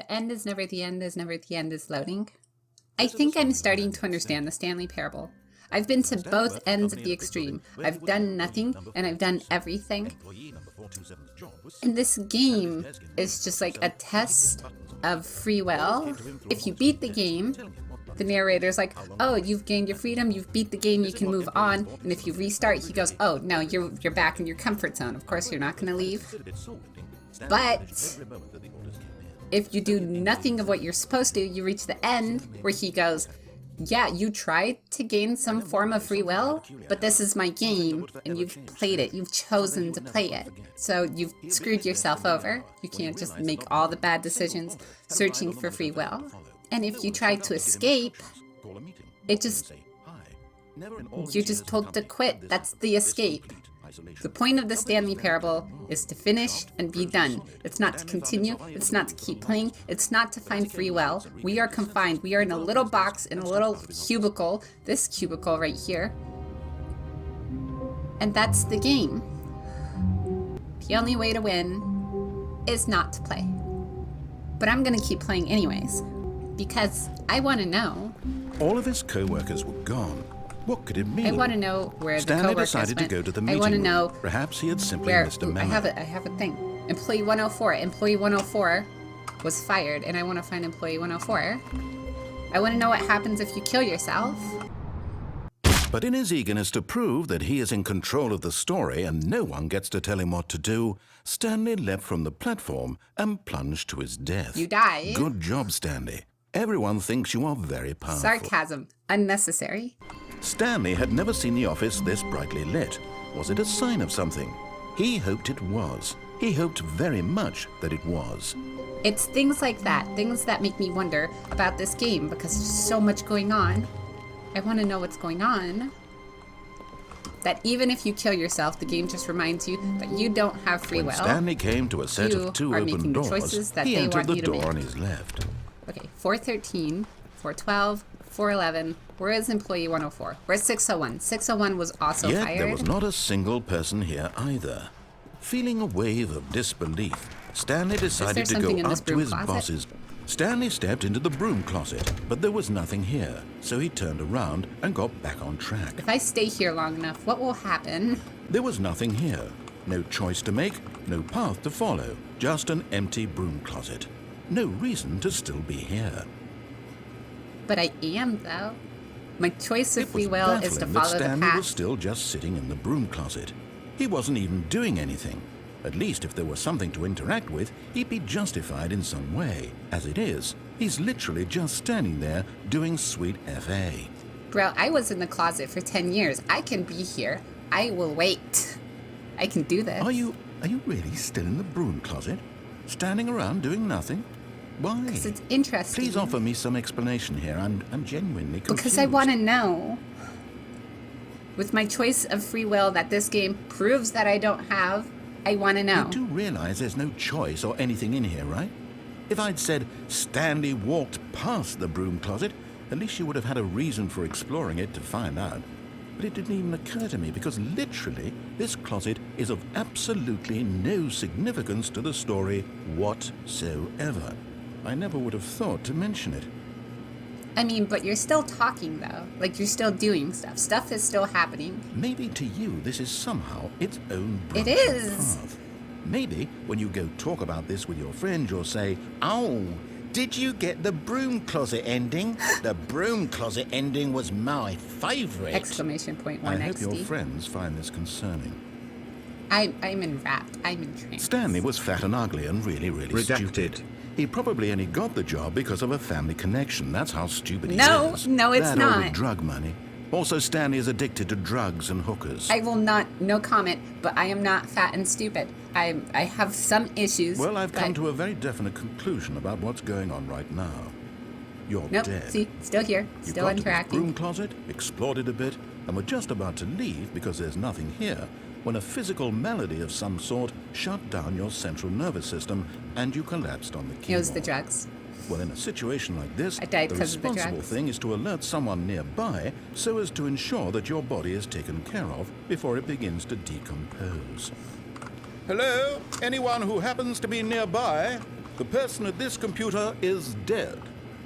The end is never the end is never the end is loading. I think I'm starting to understand the Stanley parable. I've been to both ends of the extreme. I've done nothing and I've done everything. And this game is just like a test of free will. If you beat the game, the narrator's like, oh, you've gained your freedom, you've beat the game, you can move on. And if you restart, he goes, oh, no, you're back in your comfort zone. Of course, you're not going to leave. But if you do nothing of what you're supposed to, you reach the end where he goes, yeah, you tried to gain some form of free will, but this is my game, and you've played it. You've chosen to play it. So you've screwed yourself over. You can't just make all the bad decisions searching for free will. And if you try to escape, you're just told to quit. That's the escape. The point of the Stanley parable is to finish and be done. It's not to continue. It's not to keep playing. It's not to find free will. We are confined. We are in a little box, in a little cubicle. This cubicle right here. And that's the game. The only way to win is not to play. But I'm going to keep playing anyways. Because I want to know. All of his co-workers were gone. What could it mean? I want to know where Stanley the co-workers decided went. to go to the meeting I want to room. know Perhaps he had simply where. missed a Ooh, memo. I have a thing. Employee 104. Employee 104 was fired, and I want to find Employee 104. I want to know what happens if you kill yourself. But in his eagerness to prove that he is in control of the story and no one gets to tell him what to do, Stanley leapt from the platform and plunged to his death. You die. Good job, Stanley. Everyone thinks you are very powerful. Sarcasm. Unnecessary. Stanley had never seen the office this brightly lit. Was it a sign of something? He hoped it was. He hoped very much that it was. It's things like that, things that make me wonder about this game because there's so much going on. I want to know what's going on. That even if you kill yourself, the game just reminds you that you don't have free will. When Stanley came to a set You of two are open making the doors, choices that he they entered want the you to door make. on his left. Okay, 413, 412, 411. Where is Employee 104? Where's 601? 601 was also Yet fired. there was not a single person here either. Feeling a wave of disbelief, Stanley decided to something go in this up to broom his closet? boss's. Stanley stepped into the broom closet, but there was nothing here, so he turned around and got back on track. If I stay here long enough, what will happen? There was nothing here. No choice to make, no path to follow, just an empty broom closet. No reason to still be here. But I am, though. My choice of It was free will is to baffling that follow the Stanley was path. still just sitting in the broom closet. He wasn't even doing anything. At least if there was something to interact with, he'd be justified in some way. As it is, he's literally just standing there doing sweet FA. Bro, I was in the closet for 10 years. I can be here. I will wait. I can do this. Are you really still in the broom closet? Standing around doing nothing? Why? Because it's interesting. Please offer me some explanation here. I'm genuinely confused. Because I want to know. With my choice of free will that this game proves that I don't have, I want to know. You do realize there's no choice or anything in here, right? If I'd said Stanley walked past the broom closet, at least you would have had a reason for exploring it to find out. But it didn't even occur to me because literally this closet is of absolutely no significance to the story whatsoever. I never would have thought to mention it. I mean, but you're still talking, though. Like, you're still doing stuff. Stuff is still happening. Maybe to you this is somehow its own branch It is. path. Maybe when you go talk about this with your friend, you'll say, "Oh, did you get the broom closet ending? The broom closet ending was my favorite!" Exclamation point I 1 hope your XD. friends find this concerning. I'm enwrapped. I'm entranced. Stanley was fat and ugly and really, really stupid. He probably only got the job because of a family connection. That's how stupid he No, is. no, it's that not. Or with drug money. Also, Stanley is addicted to drugs and hookers. I will not, no comment, but I am not fat and stupid. I have some issues. Well, I've come but- to a very definite conclusion about what's going on right now. You're Nope, dead. see, still here, You still got to this interacting. broom closet, explored it a bit, and were just about to leave because there's nothing here, when a physical malady of some sort shut down your central nervous system and you collapsed on the keyboard. It was the drugs. Well, in a situation like this, I died the because of the responsible drugs. thing is to alert someone nearby so as to ensure that your body is taken care of before it begins to decompose. Hello? Anyone who happens to be nearby? The person at this computer is dead.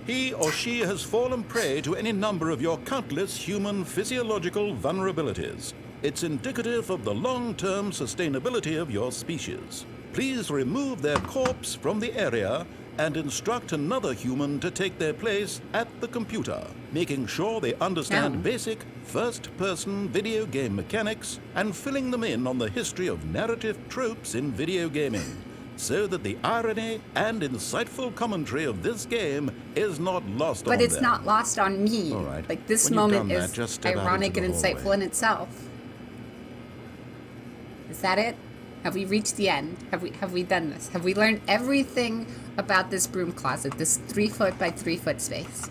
He or she has fallen prey to any number of your countless human physiological vulnerabilities. It's indicative of the long-term sustainability of your species. Please remove their corpse from the area and instruct another human to take their place at the computer, making sure they understand basic first-person video game mechanics and filling them in on the history of narrative tropes in video gaming, so that the irony and insightful commentary of this game is not lost on them. But it's not lost on me. All right. Like, this When you've moment done that, is just step out ironic into and the insightful hallway. in itself. Is that it? Have we reached the end? Have we done this? Have we learned everything about this broom closet, this 3-foot by 3-foot space?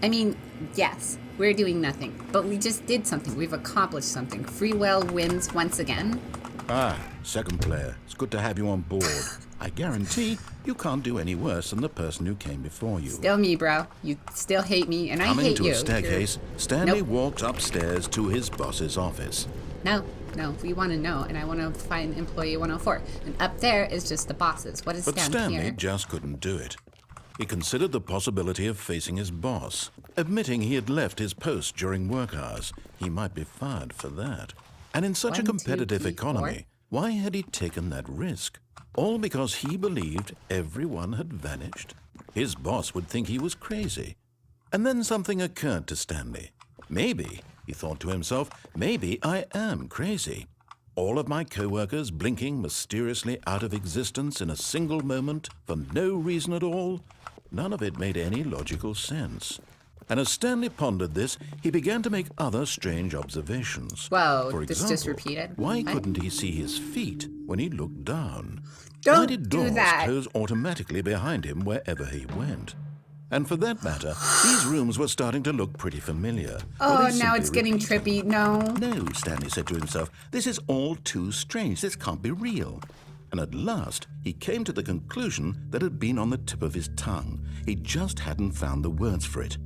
I mean, yes, we're doing nothing, but we just did something. We've accomplished something. Free will wins once again. Ah, second player. It's good to have you on board. I guarantee you can't do any worse than the person who came before you. Still me, bro. You still hate me, and I Coming hate to you. a staircase, Stanley Nope. walked upstairs to his boss's office. No, we want to know, and I want to find employee 104. And up there is just the bosses. What is But down Stanley here? just couldn't do it. He considered the possibility of facing his boss. Admitting he had left his post during work hours, he might be fired for that. And in such a 1, 2, competitive 3, 4. economy, why had he taken that risk? All because he believed everyone had vanished? His boss would think he was crazy. And then something occurred to Stanley. Maybe, he thought to himself, maybe I am crazy. All of my co-workers blinking mysteriously out of existence in a single moment for no reason at all? None of it made any logical sense. And as Stanley pondered this, he began to make other strange observations. Whoa, For this example, just repeated? why What? couldn't he see his feet when he looked down? Don't Why did do doors that. close automatically behind him wherever he went? And for that matter, these rooms were starting to look pretty familiar. Oh, Were they now simply it's getting repeating? trippy. No. No, Stanley said to himself, this is all too strange. This can't be real. And at last, he came to the conclusion that had been on the tip of his tongue. He just hadn't found the words for it.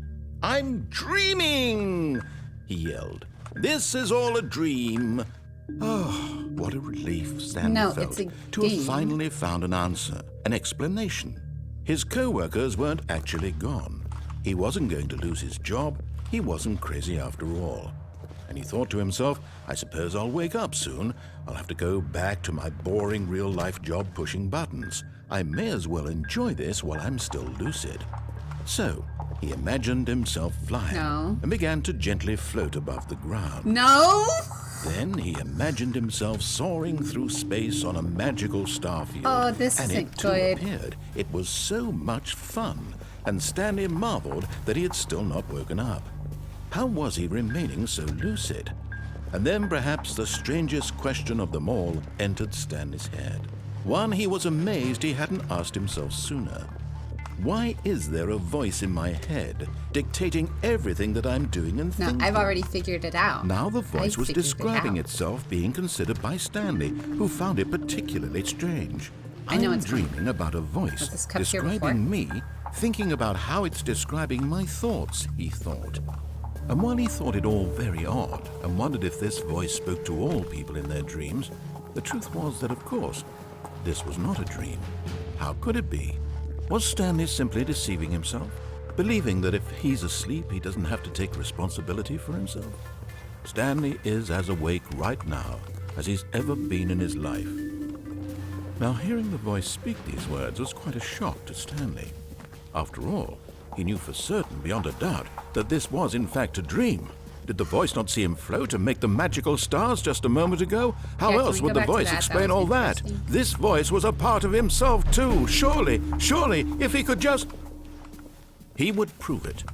I'm dreaming, he yelled. This is all a dream. Oh, what a relief Stanley No, felt it's a to have game. finally found an answer, an explanation. His co-workers weren't actually gone. He wasn't going to lose his job. He wasn't crazy after all. And he thought to himself, I suppose I'll wake up soon. I'll have to go back to my boring real-life job pushing buttons. I may as well enjoy this while I'm still lucid. So, he imagined himself flying and began to gently float above the ground. No? Then he imagined himself soaring through space on a magical starfield. Oh, this and isn't it too good. appeared. It was so much fun, and Stanley marveled that he had still not woken up. How was he remaining so lucid? And then perhaps the strangest question of them all entered Stanley's head. One he was amazed he hadn't asked himself sooner. Why is there a voice in my head dictating everything that I'm doing and No, thinking? I've already figured it out. Now the voice was figured it describing out. itself being considered by Stanley, who found it particularly strange. I know I'm it's coming. dreaming about a voice Was this cup here describing me, thinking about how it's describing my thoughts, he thought. And while he thought it all very odd and wondered if this voice spoke to all people in their dreams, the truth was that, of course, this was not a dream. How could it be? Was Stanley simply deceiving himself, believing that if he's asleep, he doesn't have to take responsibility for himself? Stanley is as awake right now as he's ever been in his life. Now, hearing the voice speak these words was quite a shock to Stanley. After all, he knew for certain, beyond a doubt, that this was in fact a dream. Did the voice not see him float and make the magical stars just a moment ago? How Yeah, can else we would go the back to voice that? That explain was all that? interesting. This voice was a part of himself too. Surely, if he could just... He would prove it.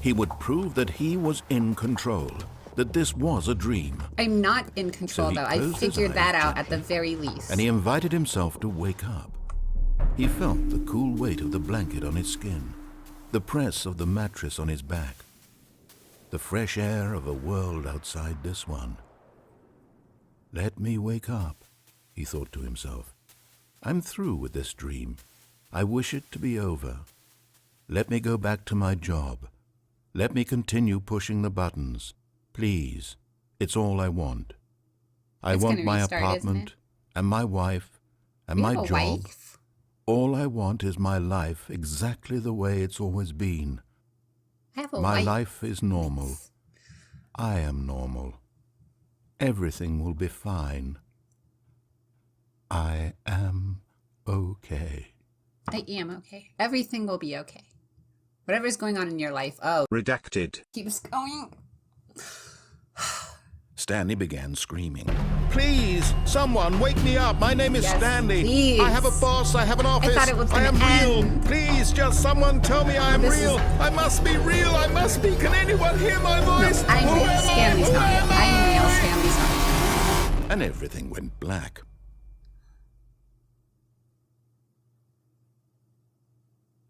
He would prove that he was in control, that this was a dream. I'm not in control, he though. I closed his figured eyes that out at gently, the very least. And he invited himself to wake up. He felt the cool weight of the blanket on his skin, the press of the mattress on his back, the fresh air of a world outside this one. Let me wake up, he thought to himself. I'm through with this dream. I wish it to be over. Let me go back to my job. Let me continue pushing the buttons. Please, it's all I want. I It's want gonna my restart, isn't apartment it? and my wife and You my have a job. wife? All I want is my life exactly the way it's always been. I have a My white... life is normal. I am normal. Everything will be fine. I am okay. I am okay. Everything will be okay. Whatever's going on in your life, oh, Redacted. keeps going. Stanley began screaming. Please, someone, wake me up. My name is Yes, Stanley. please. I have a boss. I have an office. thought it was I am gonna real. end. Please, just someone tell me I am This is- real. I must be real. I must be. Can anyone hear my voice? No, I'm Who real. am I? Stanley's Who not real. am I'm real. I? Stanley's not real. And everything went black.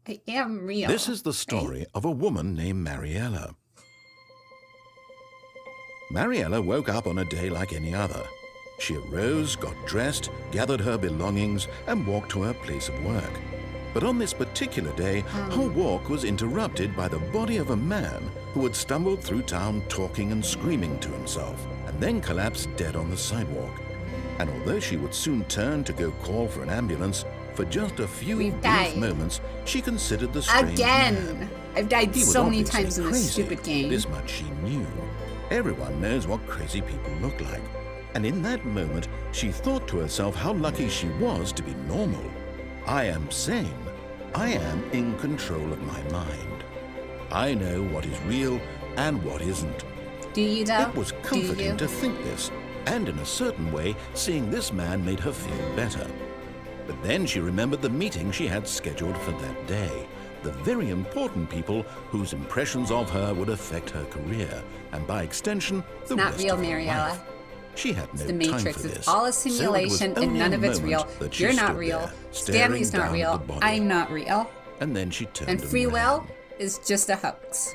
I am real. This is the story of a woman named Marielle. Marielle woke up on a day like any other. She arose, got dressed, gathered her belongings, and walked to her place of work. But on this particular day, her walk was interrupted by the body of a man who had stumbled through town talking and screaming to himself, and then collapsed dead on the sidewalk. And although she would soon turn to go call for an ambulance, for just a few We've brief died. moments, she considered the strange Again! man. I've died He was so many obviously times in this crazy. stupid game. This much she knew. Everyone knows what crazy people look like. And in that moment, she thought to herself how lucky she was to be normal. I am sane. I am in control of my mind. I know what is real and what isn't. Do you though? It was Do comforting you? to think this, and in a certain way, seeing this man made her feel better. But then she remembered the meeting she had scheduled for that day. The very important people whose impressions of her would affect her career, and by extension, the not rest real, of her Marielle. life. She had no The time Matrix for is this. all a So it was simulation and only none a of it's moment real. that she You're not stood real. there, Stanley's staring not down real. at the body. I'm not real. And then she turned And free and will ran. is just a hoax.